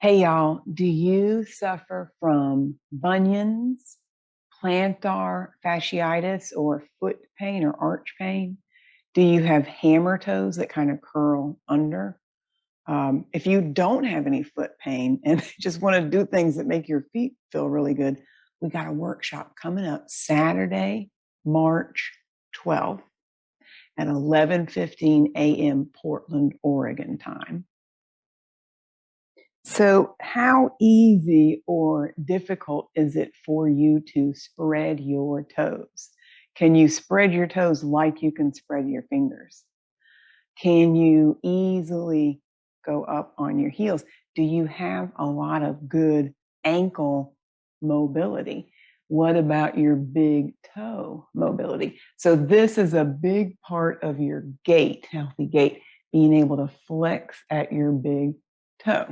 Hey y'all, do you suffer from bunions, plantar fasciitis, or foot pain or arch pain? Do you have hammer toes that kind of curl under? If you don't have any foot pain and just want to do things that make your feet feel really good, we got a workshop coming up Saturday, March 12th at 11:15 a.m. Portland, Oregon time. So, how easy or difficult is it for you to spread your toes? Can you spread your toes like you can spread your fingers? Can you easily go up on your heels? Do you have a lot of good ankle mobility? What about your big toe mobility? So, this is a big part of your gait, healthy gait, being able to flex at your big toe.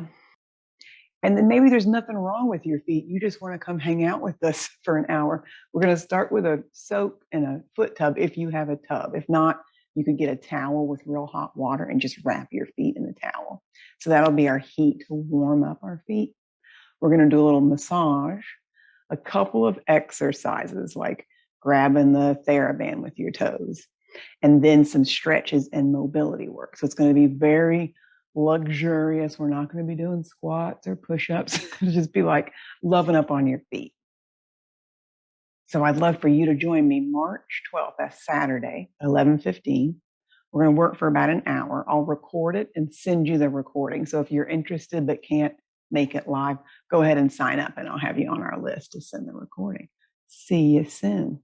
And then maybe there's nothing wrong with your feet. You just want to come hang out with us for an hour. We're going to start with a soak and a foot tub if you have a tub. If not, you could get a towel with real hot water and just wrap your feet in the towel. So that'll be our heat to warm up our feet. We're going to do a little massage, a couple of exercises like grabbing the theraband with your toes, and then some stretches and mobility work. So it's going to be very luxurious. We're not going to be doing squats or push-ups. It'll just be like loving up on your feet. So I'd love for you to join me March 12th, that's Saturday, 11:15. We're going to work for about an hour. I'll record it and send you the recording. So if you're interested but can't make it live, go ahead and sign up and I'll have you on our list to send the recording. See you soon.